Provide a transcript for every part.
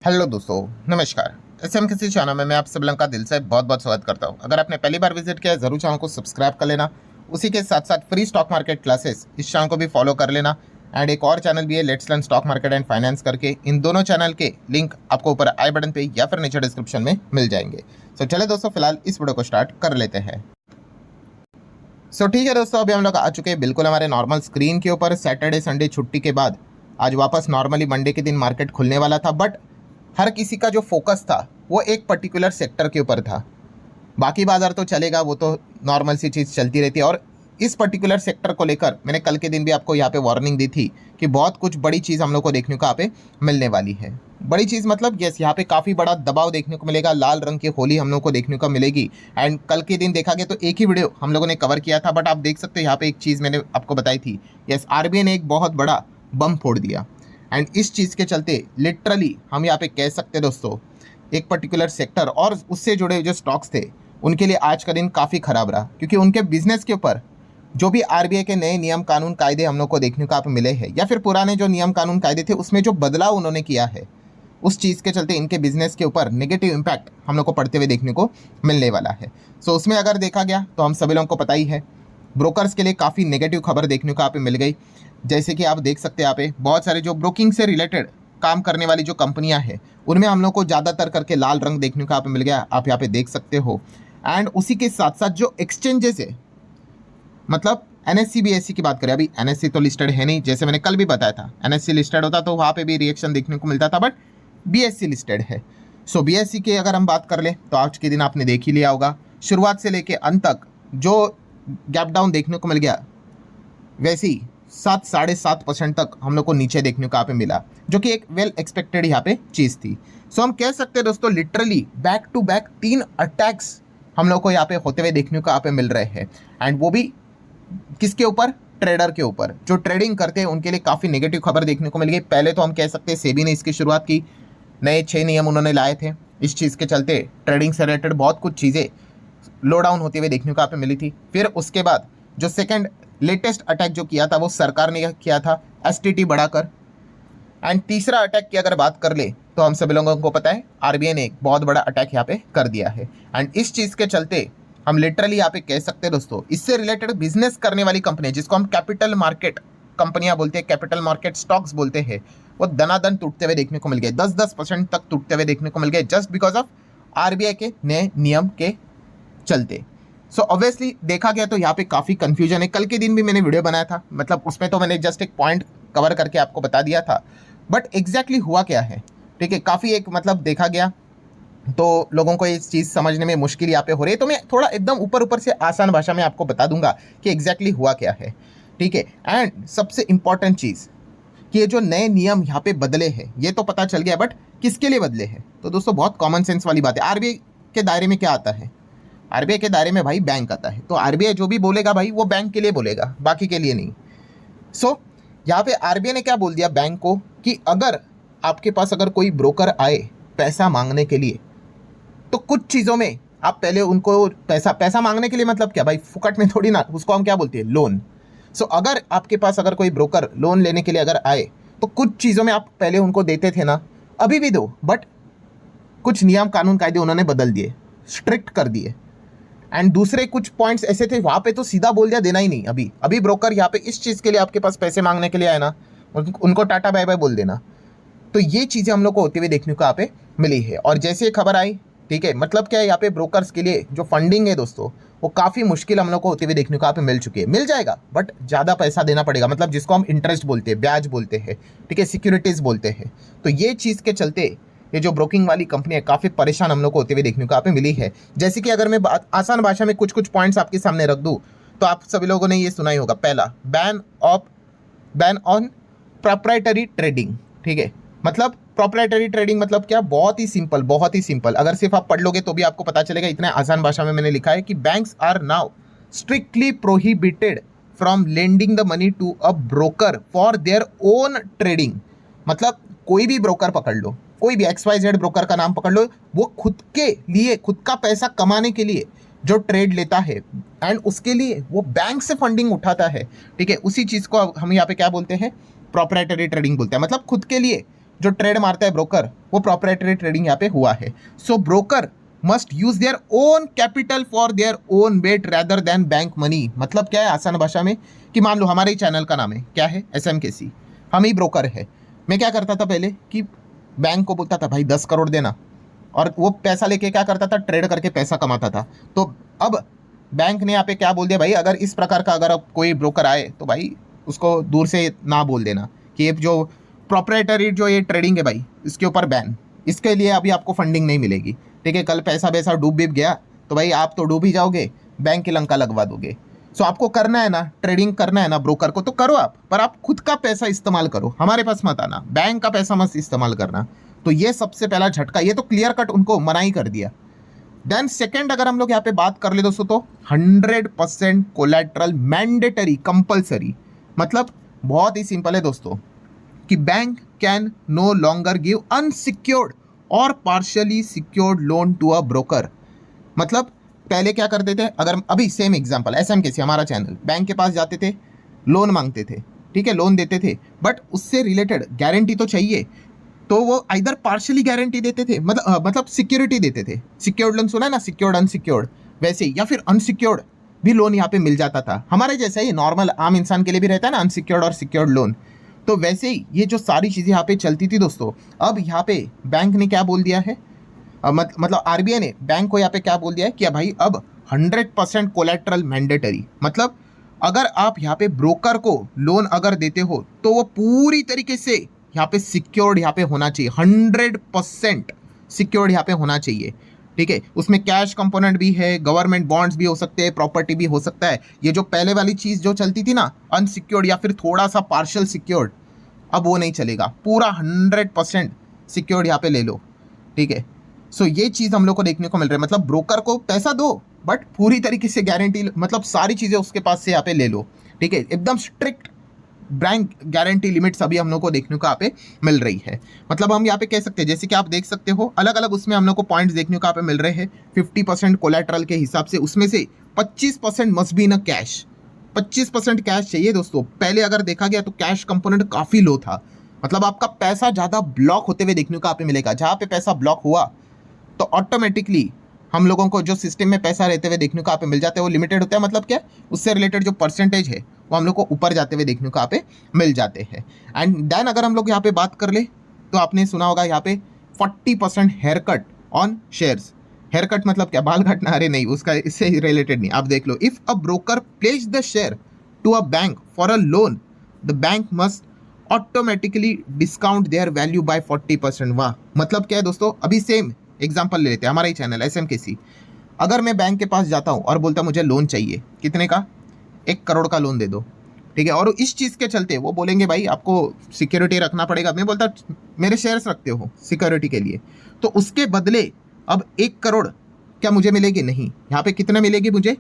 Hello दोस्तों, नमस्कार। SM किसी चैनल में मैं आप सब लोगों का दिल से बहुत बहुत स्वागत करता हूं। अगर आपने पहली बार विजिट किया है ज़रूर चैनल को सब्सक्राइब कर लेना। उसी के साथ साथ फ्री स्टॉक मार्केट क्लासेस इस चैनल को भी फॉलो कर लेना। एंड एक और चैनल भी है let's learn stock market and finance करके। इन दोनों चैनल के लिंक आपको ऊपर आई बटन पे या फिर नीचे डिस्क्रिप्शन में मिल जाएंगे। सो चले दोस्तों, फिलहाल इस वीडियो को स्टार्ट कर लेते हैं। ठीक है दोस्तों, अभी हम लोग आ चुके हैं बिल्कुल हमारे नॉर्मल स्क्रीन के ऊपर। सैटरडे संडे छुट्टी के बाद आज वापस नॉर्मली मंडे के दिन मार्केट खुलने वाला था, बट हर किसी का जो फोकस था वो एक पर्टिकुलर सेक्टर के ऊपर था। बाकी बाजार तो चलेगा, वो तो नॉर्मल सी चीज़ चलती रहती है। और इस पर्टिकुलर सेक्टर को लेकर मैंने कल के दिन भी आपको यहाँ पे वार्निंग दी थी कि बहुत कुछ बड़ी चीज़ हम लोग को देखने को यहाँ पे मिलने वाली है। बड़ी चीज़ मतलब यस, यहाँ पे काफ़ी बड़ा दबाव देखने को मिलेगा। लाल रंग की होली हम लोग को देखने को मिलेगी। एंड कल के दिन देखा गया तो एक ही वीडियो हम लोगों ने कवर किया था, बट आप देख सकते हो यहाँ पे एक चीज़ मैंने आपको बताई थी। यस, आरबीआई ने एक बहुत बड़ा बम फोड़ दिया। एंड इस चीज़ के चलते लिटरली हम यहाँ पे कह सकते हैं दोस्तों, एक पर्टिकुलर सेक्टर और उससे जुड़े जो स्टॉक्स थे उनके लिए आज का दिन काफ़ी ख़राब रहा, क्योंकि उनके बिजनेस के ऊपर जो भी आरबीआई के नए नियम कानून कायदे हम लोग को देखने को आप मिले हैं, या फिर पुराने जो नियम कानून कायदे थे उसमें जो बदलाव उन्होंने किया है, उस चीज़ के चलते इनके बिजनेस के ऊपर नेगेटिव इम्पैक्ट हम लोग को पड़ते हुए देखने को मिलने वाला है। सो उसमें अगर देखा गया तो हम सभी लोगों को पता ही है, ब्रोकर्स के लिए काफ़ी नेगेटिव खबर देखने को यहाँ पे मिल गई। जैसे कि आप देख सकते हैं यहाँ पे बहुत सारे जो ब्रोकिंग से रिलेटेड काम करने वाली जो कंपनियां हैं उनमें हम लोग को ज़्यादातर करके लाल रंग देखने को यहाँ पे मिल गया, आप यहाँ पे देख सकते हो। एंड उसी के साथ साथ जो एक्सचेंजेस है, मतलब एनएससी बीएससी की बात करें, अभी एनएससी तो लिस्टेड है नहीं, जैसे मैंने कल भी बताया था। एनएससी लिस्टेड होता तो वहाँ पे भी रिएक्शन देखने को मिलता था, बट बीएससी लिस्टेड है। सो बीएससी की अगर हम बात कर ले तो आज के दिन आपने देख ही लिया होगा, शुरुआत से लेके अंत तक जो गैप डाउन देखने को मिल गया, वैसे ही 7-7.5% तक हम लोग को नीचे देखने को यहाँ पे मिला, जो कि एक वेल एक्सपेक्टेड यहाँ पे चीज़ थी। सो हम कह सकते हैं दोस्तों, literally back to back 3 attacks हम लोग को यहाँ पे होते हुए देखने को यहाँ पे मिल रहे हैं। एंड वो भी किसके ऊपर? ट्रेडर के ऊपर। जो ट्रेडिंग करते हैं उनके लिए काफ़ी नेगेटिव खबर देखने को मिल गई। पहले तो हम कह सकते हैं सेबी ने इसकी शुरुआत की, नए 6 नियम उन्होंने लाए थे। इस चीज़ के चलते ट्रेडिंग से रिलेटेड बहुत कुछ चीज़ें लो डाउन होते हुए देखने को यहाँ पे मिली थी। फिर उसके बाद जो सेकंड लेटेस्ट अटैक जो किया था वो सरकार ने किया था, एसटीटी बढ़ाकर। एंड तीसरा अटैक की अगर बात कर ले तो हम सभी लोगों को पता है आरबीआई ने एक बहुत बड़ा अटैक यहाँ पे कर दिया है। एंड इस चीज़ के चलते हम लिटरली यहाँ पे कह सकते हैं दोस्तों, इससे रिलेटेड बिजनेस करने वाली कंपनी जिसको हम कैपिटल मार्केट कंपनियां बोलते हैं, कैपिटल मार्केट स्टॉक्स बोलते हैं, वो दनादन टूटते हुए देखने को मिल गए। 10-10% तक टूटते हुए देखने को मिल गए, जस्ट बिकॉज ऑफ आरबीआई के नए नियम के चलते। सो ऑब्वियसली देखा गया तो यहाँ पे काफ़ी कंफ्यूजन है। कल के दिन भी मैंने वीडियो बनाया था, मतलब उसमें तो मैंने जस्ट एक पॉइंट कवर करके आपको बता दिया था, बट एग्जैक्टली हुआ क्या है, ठीक है, काफ़ी एक मतलब देखा गया तो लोगों को ये चीज़ समझने में मुश्किल यहाँ पे हो रही है। तो मैं थोड़ा एकदम ऊपर ऊपर से आसान भाषा में आपको बता दूंगा कि एग्जैक्टली हुआ क्या है, ठीक है। एंड सबसे इंपॉर्टेंट चीज़ कि ये जो नए नियम यहाँ पे बदले हैं ये तो पता चल गया, बट किसके लिए बदले हैं? तो दोस्तों बहुत कॉमन सेंस वाली बात है। आरबीआई के दायरे में क्या आता है? आरबीआई के दायरे में भाई बैंक आता है, तो आरबीआई जो भी बोलेगा भाई वो बैंक के लिए बोलेगा, बाकी के लिए नहीं। सो यहाँ पे आरबीआई ने क्या बोल दिया बैंक को कि अगर आपके पास अगर कोई ब्रोकर आए पैसा मांगने के लिए, तो कुछ चीज़ों में आप पहले उनको पैसा मांगने के लिए, मतलब क्या भाई, फुकट में थोड़ी ना, उसको हम क्या बोलते हैं, लोन। सो अगर आपके पास अगर कोई ब्रोकर लोन लेने के लिए अगर आए तो कुछ चीज़ों में आप पहले उनको देते थे ना, अभी भी दो, बट कुछ नियम कानून कायदे उन्होंने बदल दिए, स्ट्रिक्ट कर दिए। एंड दूसरे कुछ पॉइंट्स ऐसे थे वहाँ पे तो सीधा बोल दिया देना ही नहीं। अभी ब्रोकर यहाँ पे इस चीज़ के लिए आपके पास पैसे मांगने के लिए आए ना, उनको टाटा बाय बाय बोल देना। तो ये चीज़ें हम लोग को होते हुए देखने को यहाँ पे मिली है। और जैसे खबर आई, ठीक है, मतलब क्या है, यहाँ पे ब्रोकर्स के लिए जो फंडिंग है दोस्तों वो काफ़ी मुश्किल हम लोग को होते हुए देखने को यहाँ पे मिल चुकी है। मिल जाएगा बट ज़्यादा पैसा देना पड़ेगा, मतलब जिसको हम इंटरेस्ट बोलते हैं, ब्याज बोलते हैं, ठीक है, सिक्योरिटीज़ बोलते हैं। तो ये चीज़ के चलते ये जो ब्रोकिंग वाली कंपनी है काफ़ी परेशान हम लोग को होते हुए देखने को यहाँ पे मिली है। जैसे कि अगर मैं बात आसान भाषा में कुछ पॉइंट्स आपके सामने रख दूँ तो आप सभी लोगों ने ये सुना ही होगा। पहला, बैन ऑन प्रोप्राइटरी ट्रेडिंग, ठीक है। मतलब प्रोप्राइटरी ट्रेडिंग मतलब क्या? बहुत ही सिंपल, बहुत ही सिंपल। अगर सिर्फ आप पढ़ लोगे तो भी आपको पता चलेगा, इतने आसान भाषा में मैंने लिखा है कि banks are now strictly prohibited from lending the money to a broker for their own trading. मतलब कोई भी ब्रोकर पकड़ लो, कोई भी XYZ ब्रोकर का नाम पकड़ लो, वो खुद के लिए, खुद का पैसा कमाने के लिए जो ट्रेड लेता है एंड उसके लिए वो बैंक से फंडिंग उठाता है, ठीक है, उसी चीज़ को हम यहाँ पे क्या बोलते हैं, प्रोप्राइटरी ट्रेडिंग बोलते हैं। मतलब खुद के लिए जो ट्रेड मारता है ब्रोकर, वो प्रोप्राइटरी ट्रेडिंग यहाँ पे हुआ है। So broker must use their own capital for their own bet rather than bank money. मतलब क्या है आसान भाषा में कि मान लो हमारे ही चैनल का नाम है क्या है, SMKC, हम ही ब्रोकर है। मैं क्या करता था पहले कि बैंक को बोलता था भाई 10 करोड़ देना, और वो पैसा लेके क्या करता था, ट्रेड करके पैसा कमाता था। तो अब बैंक ने यहाँ पे क्या बोल दिया भाई, अगर इस प्रकार का अगर अब कोई ब्रोकर आए तो भाई उसको दूर से ना बोल देना कि ये जो प्रोप्राइटरी जो ये ट्रेडिंग है भाई इसके ऊपर बैन, इसके लिए अभी आपको फंडिंग नहीं मिलेगी। ठीक है, कल पैसा वैसा डूब बीब गया तो भाई आप तो डूब ही जाओगे, बैंक की लंका लगवा दोगे। सो आपको करना है ना, ट्रेडिंग करना है ना ब्रोकर को, तो करो आप, पर आप खुद का पैसा इस्तेमाल करो, हमारे पास मत आना, बैंक का पैसा मत इस्तेमाल करना। तो ये सबसे पहला झटका, ये तो क्लियर कट उनको मना ही कर दिया। देन सेकेंड अगर हम लोग यहाँ पे बात कर ले दोस्तों, तो 100% कोलैटरल मैंडेटरी कंपल्सरी। मतलब बहुत ही सिंपल है दोस्तों कि bank can no longer give unsecured और partially secured loan to a broker. मतलब पहले क्या करते थे, अगर अभी सेम एग्जांपल SMKC हमारा चैनल, बैंक के पास जाते थे, लोन मांगते थे, ठीक है, लोन देते थे, बट उससे रिलेटेड गारंटी तो चाहिए, तो वो आइदर पार्शियली गारंटी देते थे, मतलब सिक्योरिटी देते थे। सिक्योर्ड लोन सुना है ना, सिक्योर्ड अनसिक्योर्ड, वैसे ही, या फिर अनसिक्योर्ड भी लोन यहाँ पे मिल जाता था। हमारे जैसे ही नॉर्मल आम इंसान के लिए भी रहता है ना अनसिक्योर्ड और सिक्योर्ड लोन, तो वैसे ही ये जो सारी चीज़ें यहाँ पे चलती थी दोस्तों। अब यहाँ पे बैंक ने क्या बोल दिया है, मतलब RBI ने बैंक को यहाँ पे क्या बोल दिया है कि भाई अब 100% कोलैटरल मैंडेटरी। मतलब अगर आप यहाँ पे ब्रोकर को लोन अगर देते हो तो वो पूरी तरीके से यहाँ पे सिक्योर्ड यहाँ पे होना चाहिए, 100% सिक्योर्ड यहाँ पे होना चाहिए। ठीक है, उसमें कैश कंपोनेंट भी है, गवर्नमेंट बॉन्ड्स भी हो सकते हैं, प्रॉपर्टी भी हो सकता है। ये जो पहले वाली चीज़ जो चलती थी ना, अनसिक्योर्ड या फिर थोड़ा सा पार्शियल सिक्योर्ड, अब वो नहीं चलेगा, पूरा 100% सिक्योर्ड यहाँ पे ले लो। ठीक है, सो ये चीज़ हम लोग को देखने को मिल रहा है। मतलब ब्रोकर को पैसा दो बट पूरी तरीके से गारंटी, मतलब सारी चीज़ें उसके पास से यहाँ पे ले लो। ठीक है, एकदम स्ट्रिक्ट बैंक गारंटी लिमिट्स अभी हम लोग को देखने को यहाँ पे मिल रही है। मतलब हम यहाँ पे कह सकते हैं, जैसे कि आप देख सकते हो अलग अलग उसमें हम लोग को पॉइंट्स देखने को यहाँ पे मिल रहे हैं। 50% कोलैटरल के हिसाब से, उसमें से 25% must be in cash, 25% cash चाहिए दोस्तों। पहले अगर देखा गया तो कैश कंपोनेंट काफ़ी लो था, मतलब आपका पैसा ज़्यादा ब्लॉक होते हुए देखने को यहाँ पे मिलेगा। जहाँ पे पैसा ब्लॉक हुआ तो ऑटोमेटिकली हम लोगों को जो सिस्टम में पैसा रहते हुए देखने को यहाँ पे मिल जाते हैं वो लिमिटेड होता है। मतलब क्या, उससे रिलेटेड जो परसेंटेज है वो हम लोग को ऊपर जाते हुए देखने को यहाँ पे मिल जाते हैं। एंड देन अगर हम लोग यहाँ पे बात कर ले तो आपने सुना होगा यहाँ पे 40% haircut on shares. Haircut मतलब क्या, बाल काटना? अरे नहीं, उसका इससे रिलेटेड नहीं। आप देख लो, if a broker pledge the share to a bank for a loan, the bank must automatically discount their value by 40%। वाह, मतलब क्या है दोस्तों, अभी सेम एग्जाम्पल ले लेते हैं, हमारा ही चैनल SMKC। अगर मैं बैंक के पास जाता हूँ और बोलता मुझे लोन चाहिए, कितने का, 1 करोड़ का लोन दे दो। ठीक है, और इस चीज़ के चलते वो बोलेंगे भाई आपको सिक्योरिटी रखना पड़ेगा। मैं बोलता मेरे शेयर्स रखते हो सिक्योरिटी के लिए, तो उसके बदले अब 1 करोड़ क्या मुझे मिलेगी? नहीं, यहाँ पे कितना मिलेगी मुझे?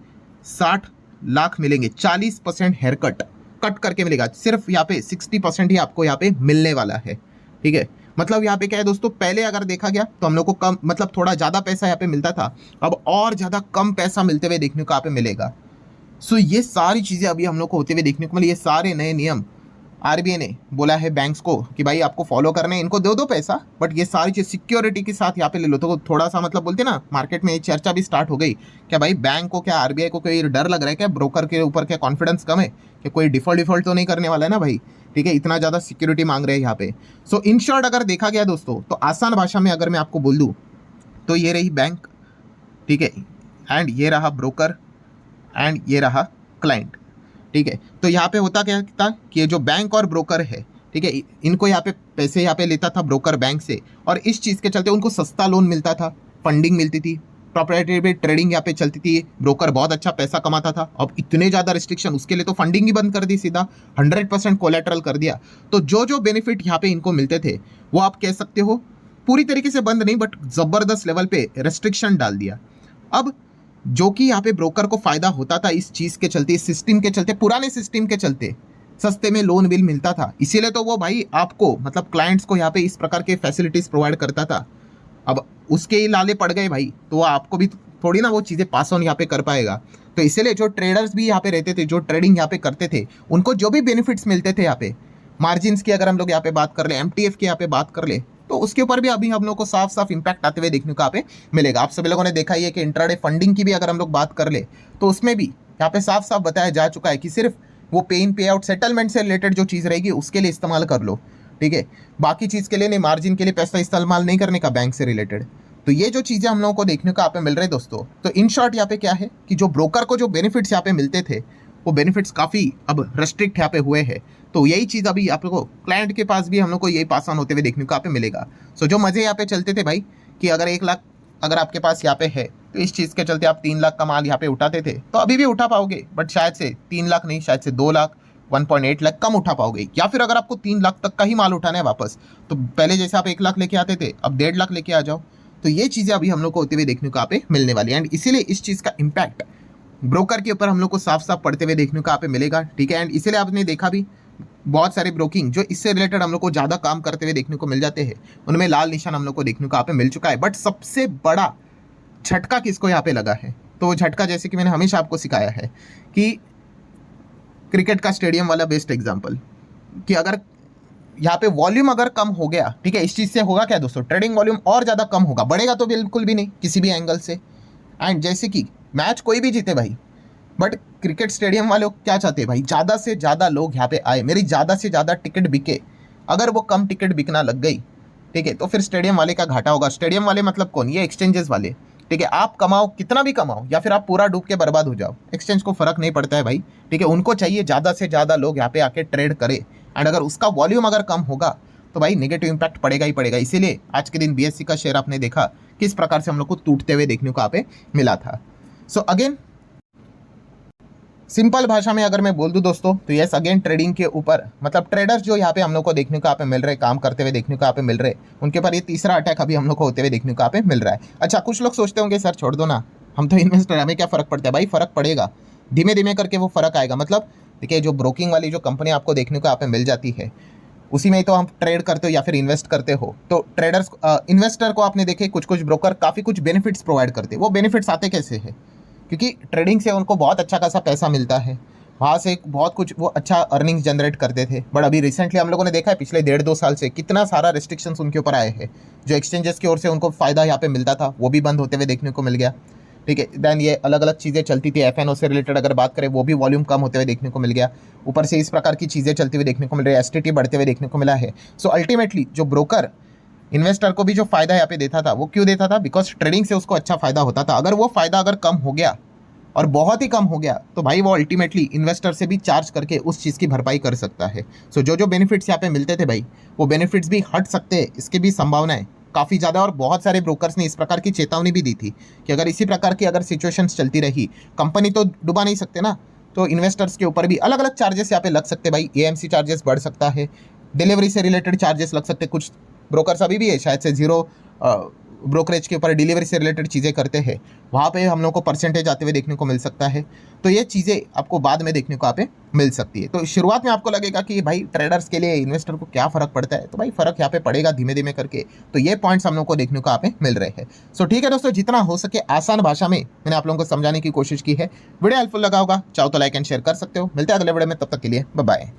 60 लाख मिलेंगे। 40% हेयर कट करके मिलेगा। सिर्फ यहाँ पे 60% ही आपको यहाँ पे मिलने वाला है। ठीक है, मतलब यहाँ पे क्या है दोस्तों, पहले अगर देखा गया तो हम लोग को कम, मतलब थोड़ा ज़्यादा पैसा यहाँ पे मिलता था, अब और ज़्यादा कम पैसा मिलते हुए देखने को यहाँ पे मिलेगा। सो ये सारी चीज़ें अभी हम लोग को होते हुए देखने को मिली। ये सारे नए नियम RBI ने बोला है बैंक्स को कि भाई आपको फॉलो करना है, इनको दो दो पैसा, बट ये सारी चीज़ सिक्योरिटी के साथ यहाँ पे ले लो। तो थोड़ा सा मतलब बोलते ना, मार्केट में ये चर्चा भी स्टार्ट हो गई क्या भाई बैंक को, क्या RBI को कोई डर लग रहा है क्या, ब्रोकर के ऊपर क्या कॉन्फिडेंस कम है कि कोई डिफॉल्ट तो नहीं करने वाला है ना भाई। ठीक है, इतना ज़्यादा सिक्योरिटी मांग रहे हैं यहाँ पे। सो इन शॉर्ट अगर देखा गया दोस्तों, तो आसान भाषा में अगर मैं आपको बोल दूँ तो ये रही बैंक, ठीक है, एंड ये रहा ब्रोकर, एंड ये रहा क्लाइंट। ठीक है, तो यहाँ पे होता क्या था कि ये जो बैंक और ब्रोकर है, ठीक है, इनको यहाँ पे पैसे यहाँ पे लेता था ब्रोकर बैंक से, और इस चीज़ के चलते उनको सस्ता लोन मिलता था, फंडिंग मिलती थी, प्रॉपर्टी ट्रेडिंग यहाँ पे चलती थी, ब्रोकर बहुत अच्छा पैसा कमाता था। अब इतने ज़्यादा रिस्ट्रिक्शन, उसके लिए तो फंडिंग ही बंद कर दी, सीधा 100% कोलैटरल कर दिया। तो जो जो बेनिफिट यहाँ पे इनको मिलते थे वो आप कह सकते हो पूरी तरीके से बंद नहीं, बट ज़बरदस्त लेवल पे रेस्ट्रिक्शन डाल दिया। अब जो कि यहाँ पे ब्रोकर को फायदा होता था इस चीज़ के चलते, इस सिस्टम के चलते, पुराने सिस्टम के चलते सस्ते में लोन बिल मिलता था, इसीलिए तो वो भाई आपको, मतलब क्लाइंट्स को यहाँ पे इस प्रकार के फैसिलिटीज़ प्रोवाइड करता था। अब उसके ही लाले पड़ गए भाई, तो आपको भी थोड़ी ना वो चीज़ें पास ऑन यहाँ पे कर पाएगा। तो इसीलिए जो ट्रेडर्स भी यहाँ पे रहते थे, जो ट्रेडिंग यहाँ पे करते थे, उनको जो भी बेनिफिट्स मिलते थे यहाँ पे, मार्जिन्स की अगर हम लोग यहाँ पे बात कर ले, एमटीएफ की यहाँ पे बात कर ले, तो उसके ऊपर भी अभी हम लोग को साफ साफ इंपैक्ट आते हुए देखने को यहाँ पे मिलेगा। आप सभी लोगों ने देखा ही है कि इंट्राडे फंडिंग की भी अगर हम लोग बात कर ले तो उसमें भी यहाँ पे साफ साफ बताया जा चुका है कि सिर्फ वो पे इन पे आउट सेटलमेंट से रिलेटेड जो चीज़ रहेगी उसके लिए इस्तेमाल कर लो, ठीक है, बाकी चीज़ के लिए नहीं, मार्जिन के लिए पैसा इस्तेमाल नहीं करने का बैंक से रिलेटेड। तो ये जो चीज़ें हम लोगों को देखने को यहाँ पे मिल रहे हैं दोस्तों, तो इन शॉर्ट यहाँ पे क्या है कि जो ब्रोकर को जो बेनिफिट्स यहाँ पे मिलते थे वो बेनिफिट्स काफ़ी अब रेस्ट्रिक्ट यहाँ पे हुए हैं। तो यही चीज़ अभी आप लोग को क्लाइंट के पास भी हम लोग को यही पास ऑन होते हुए देखने को यहाँ पे मिलेगा। सो जो मज़े यहाँ पे चलते थे भाई कि अगर 1 लाख अगर आपके पास यहाँ पे है तो इस चीज़ के चलते आप 3 लाख का माल यहाँ पे उठाते थे, तो अभी भी उठा पाओगे, बट शायद से 3 लाख नहीं, शायद से 2 लाख 1.8 लाख कम उठा पाओगे। या फिर अगर आपको 3 लाख तक का ही माल उठाना है वापस, तो पहले जैसे आप 1 लाख लेके आते थे अब 1.5 लाख लेके आ जाओ। तो ये चीज़ें अभी हम लोग को होते हुए देखने को यहाँ पे मिलने वाली है, एंड इसीलिए इस चीज़ का इम्पैक्ट ब्रोकर के ऊपर हम लोग को साफ साफ पड़ते हुए देखने को यहाँ पे मिलेगा, ठीक है। एंड इसीलिए आपने देखा भी बहुत सारे ब्रोकिंग जो इससे रिलेटेड हम लोग को ज़्यादा काम करते हुए देखने को मिल जाते हैं, उनमें लाल निशान हम लोग को देखने को यहाँ पे मिल चुका है। बट सबसे बड़ा झटका किसको यहाँ पे लगा है, तो वो झटका जैसे कि मैंने हमेशा आपको सिखाया है कि क्रिकेट का स्टेडियम वाला बेस्ट एग्जाम्पल, कि अगर यहाँ पे वॉल्यूम अगर कम हो गया, ठीक है, इस चीज़ से होगा क्या दोस्तों, ट्रेडिंग वॉल्यूम और ज़्यादा कम होगा, बढ़ेगा तो बिल्कुल भी नहीं किसी भी एंगल से। एंड जैसे कि मैच कोई भी जीते भाई, बट क्रिकेट स्टेडियम वाले क्या चाहते हैं भाई, ज़्यादा से ज़्यादा लोग यहाँ पे आए, मेरी ज़्यादा से ज़्यादा टिकट बिके। अगर वो कम टिकट बिकना लग गई, ठीक है, तो फिर स्टेडियम वाले का घाटा होगा। स्टेडियम वाले मतलब कौन, ये एक्सचेंजेस वाले, ठीक है। आप कमाओ कितना भी कमाओ या फिर आप पूरा डूब के बर्बाद हो जाओ, एक्सचेंज को फर्क नहीं पड़ता है भाई, ठीक है। उनको चाहिए ज़्यादा से ज़्यादा लोग यहाँ पे आके ट्रेड करे, एंड अगर उसका वॉल्यूम अगर कम होगा तो भाई नेगेटिव इंपैक्ट पड़ेगा ही पड़ेगा। इसीलिए आज के दिन बीएससी का शेयर आपने देखा किस प्रकार से हम लोग को टूटते हुए देखने को यहाँ पे मिला था। सो अगेन सिंपल भाषा में अगर मैं बोल दूं दोस्तों, तो यस अगेन ट्रेडिंग के ऊपर मतलब ट्रेडर्स जो यहाँ पे हम लोग को देखने को यहाँ पे मिल रहे, काम करते हुए देखने को यहाँ पे मिल रहे, उनके ऊपर ये तीसरा अटैक अभी हम लोग को होते हुए देखने को यहाँ पे मिल रहा है। अच्छा, कुछ लोग सोचते होंगे सर छोड़ दो ना, हम तो इन्वेस्टर, हमें क्या फ़र्क पड़ता है। भाई फ़र्क पड़ेगा, धीमे धीमे करके वो फ़र्क आएगा। मतलब देखिए, जो ब्रोकिंग वाली जो कंपनी आपको देखने को यहाँ पे मिल जाती है, उसी में ही तो हम ट्रेड करते हो या फिर इन्वेस्ट करते हो। तो ट्रेडर्स इन्वेस्टर को आपने देखे कुछ कुछ ब्रोकर काफ़ी कुछ बेनिफिट्स प्रोवाइड करते हैं। वो बेनिफिट्स आते कैसे हैं, क्योंकि ट्रेडिंग से उनको बहुत अच्छा खासा पैसा मिलता है, वहाँ से बहुत कुछ वो अच्छा अर्निंग्स जनरेट करते थे। बट अभी रिसेंटली हम लोगों ने देखा है पिछले 1.5-2 साल से कितना सारा रिस्ट्रिक्शंस उनके ऊपर आए हैं। जो एक्सचेंजेस की ओर से उनको फ़ायदा यहाँ पे मिलता था वो भी बंद होते हुए देखने को मिल गया, ठीक है। देन ये अलग अलग चीज़ें चलती थी, एफएनओ से रिलेटेड अगर बात करें वो भी वॉल्यूम कम होते हुए देखने को मिल गया। ऊपर से इस प्रकार की चीज़ें चलती हुई देखने को मिल रही है, एसटीटी बढ़ते हुए देखने को मिला है। सो अल्टीमेटली जो ब्रोकर इन्वेस्टर को भी जो फ़ायदा यहाँ पे देता था वो क्यों देता था, बिकॉज ट्रेडिंग से उसको अच्छा फ़ायदा होता था। अगर वो फ़ायदा अगर कम हो गया और बहुत ही कम हो गया तो भाई वो अल्टीमेटली इन्वेस्टर से भी चार्ज करके उस चीज़ की भरपाई कर सकता है। सो जो जो बेनिफिट्स यहाँ पे मिलते थे भाई, वो बेनिफिट्स भी हट सकते हैं, इसकी भी संभावना है काफ़ी ज़्यादा। और बहुत सारे ब्रोकर्स ने इस प्रकार की चेतावनी भी दी थी कि अगर इसी प्रकार की अगर सिचुएशंस चलती रही, कंपनी तो डुबा नहीं सकते ना, तो इन्वेस्टर्स के ऊपर भी अलग अलग चार्जेस यहाँ पे लग सकते भाई। एएमसी चार्जेस बढ़ सकता है, डिलीवरी से रिलेटेड चार्जेस लग सकते, कुछ ब्रोकर्स अभी भी है शायद से जीरो ब्रोकरेज के ऊपर डिलीवरी से रिलेटेड चीज़ें करते हैं, वहाँ पे हम लोग को परसेंटेज आते हुए देखने को मिल सकता है। तो ये चीज़ें आपको बाद में देखने को यहाँ पे मिल सकती है। तो शुरुआत में आपको लगेगा कि भाई ट्रेडर्स के लिए इन्वेस्टर को क्या फ़र्क पड़ता है, तो भाई फ़र्क यहाँ पे पड़ेगा धीमे धीमे करके। तो ये पॉइंट्स हम लोग को देखने को यहाँ पे मिल रहे हैं। सो ठीक है दोस्तों, जितना हो सके आसान भाषा में मैंने आप लोगों को समझाने की कोशिश की है। वीडियो हेल्पफुल लगा होगा, चाहो तो लाइक एंड शेयर कर सकते हो। मिलते हैं अगले वीडियो में, तब तक के लिए बाय बाय।